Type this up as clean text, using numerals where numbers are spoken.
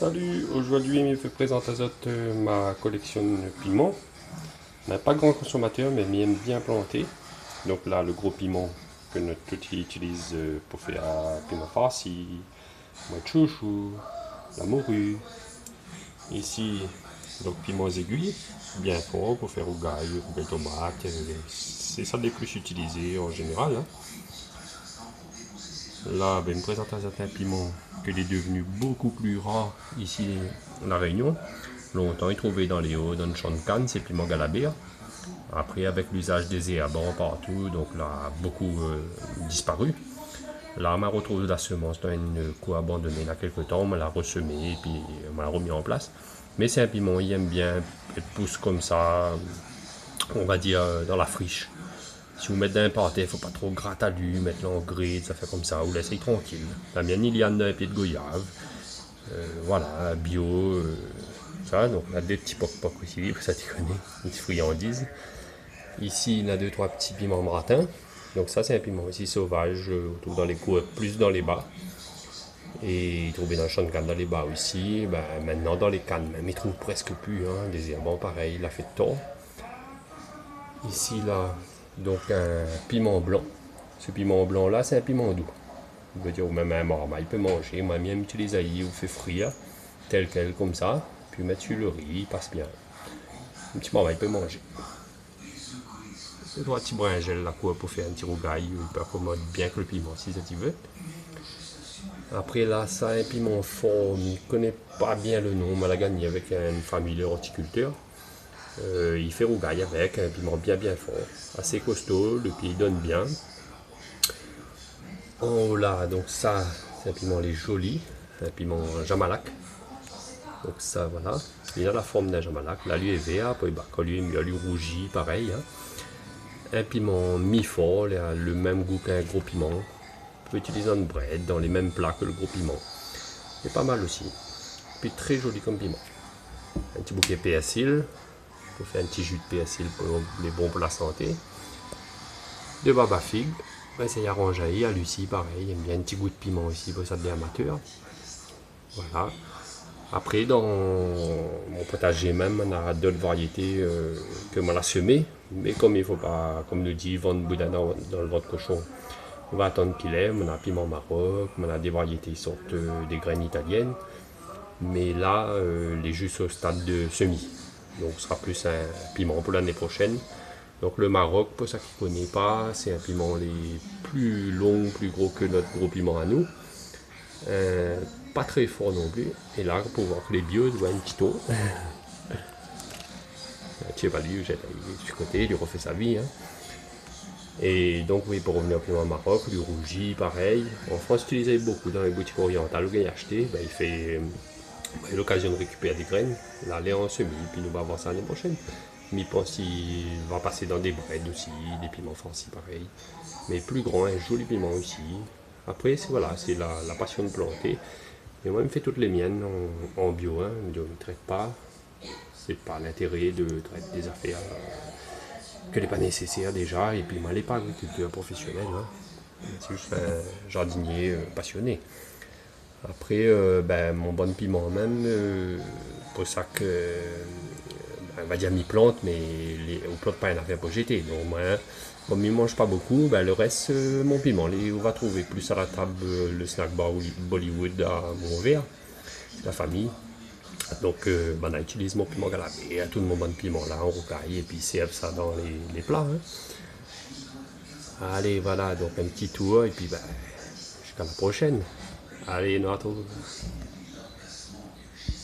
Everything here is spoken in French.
Salut, aujourd'hui je vais présenter ma collection de piments. On n'a pas grand consommateur mais m'aime bien planter. Donc là le gros piment que notre petit utilise pour faire piment farci, moi chouchou, la morue. Ici donc piments aiguilles, bien fort pour faire rougail tomate. C'est ça les plus utilisés en général. Hein. Là, ben, une présentation d'un piment qui est devenu beaucoup plus rare ici à La Réunion. Longtemps, il trouvait dans les hauts, dans le champ de Cannes, c'est piment galabert. Après, avec l'usage des éabans partout, donc là, beaucoup disparu. Là, on m'a retrouvé la semence dans une cour abandonnée il y a quelques temps, on m'a l'a ressemé et puis on m'a remis en place. Mais c'est un piment, il aime bien, il pousse comme ça, on va dire, dans la friche. Si vous mettez dans un pâté, il ne faut pas trop gratter à lui, mettre en grille, ça fait comme ça, vous laissez tranquille. La mienne, il y a un pied de goyave. Voilà, bio. Ça, donc on a des petits poc-poc aussi, ça tu connais, une petite friandise. Ici, il y a deux, trois petits piments maratins. Donc ça, c'est un piment aussi sauvage, on trouve dans les cours, plus dans les bas. Et il trouvait dans le champ de canne dans les bas aussi. Ben, maintenant, dans les cannes, même, il trouve presque plus. Hein, des herbes pareil, il a fait de tort. Ici, là, donc un piment blanc. Ce piment blanc là, c'est un piment doux. Je veux dire, même un marma, il peut manger. Moi, même utiliser ou fait frire, tel quel, comme ça. Puis mettre sur le riz, il passe bien. Un petit marma, il peut manger. Trois petits brinjels là, quoi, pour faire un petit rougail. Il peut accommoder bien que le piment, si ça tu veux. Après là, ça, un piment fort, je ne connais pas bien le nom. On l'a gagné avec une famille de horticulteurs. Il fait rougail avec un piment bien fort, assez costaud, le pied donne bien. Oh là, donc ça, c'est un piment les joli, un piment jamalac. Donc ça, voilà, il a la forme d'un jamalac. Là, lui est vert, puis bah, quand lui est mieux, lui rougit, pareil. Hein. Un piment mi-fort, il a le même goût qu'un gros piment. On peut utiliser en bread, dans les mêmes plats que le gros piment. C'est pas mal aussi. Puis très joli comme piment. Un petit bouquet persil. Pour faire un petit jus de persil les bons pour la santé. De baba figue, ben, c'est arrangé. À Lucie, pareil, il aime bien un petit goût de piment aussi pour ça de amateur. Voilà. Après, dans mon potager même, on a d'autres variétés que moi la semé. Mais comme il ne faut pas, comme nous dit, vendre boudin dans le ventre cochon, on va attendre qu'il aime. On a piment maroc, on a des variétés qui sortent des graines italiennes. Mais là, il est juste au stade de semis. Donc ce sera plus un piment pour l'année prochaine. Donc le Maroc, pour ceux qui ne connaissent pas, c'est un piment les plus long, plus gros que notre gros piment à nous. Pas très fort non plus. Et là, pour voir que les bio, voient un petit taux. Tu sais pas lui, j'ai du côté, il refait sa vie. Hein. Et donc oui, pour revenir au piment Maroc, du rougi, pareil. En France, utilisait beaucoup dans les boutiques orientales. Le gars acheté, ben, il fait l'occasion de récupérer des graines. Là, les en semis, puis nous va voir ça l'année prochaine. Mais je pense qu'il va passer dans des breads aussi, des piments farcis pareil. Mais plus grand, un joli piment aussi. Après, c'est voilà, c'est la passion de planter. Et moi, je me fais toutes les miennes en bio. Hein. Je ne traite pas. C'est pas l'intérêt de traiter des affaires que n'est pas nécessaire déjà. Et puis, moi, je n'ai pas agriculteur professionnel. Hein. C'est juste un jardinier passionné. Après, ben, mon bon piment même, pour ça que, on va dire mi-plante, mais on ne plante pas une affaire pour jeter. Donc moi, comme il ne mange pas beaucoup, ben, le reste, mon piment, on va trouver plus à la table le snack bar Bollywood à Montverre, la famille. Donc, ben, on utilise mon piment galabé, tout mon bon piment là, on rougaille et puis serve ça dans les plats. Hein. Allez, voilà, donc un petit tour et puis ben, jusqu'à la prochaine. Allez, nous retrouvons.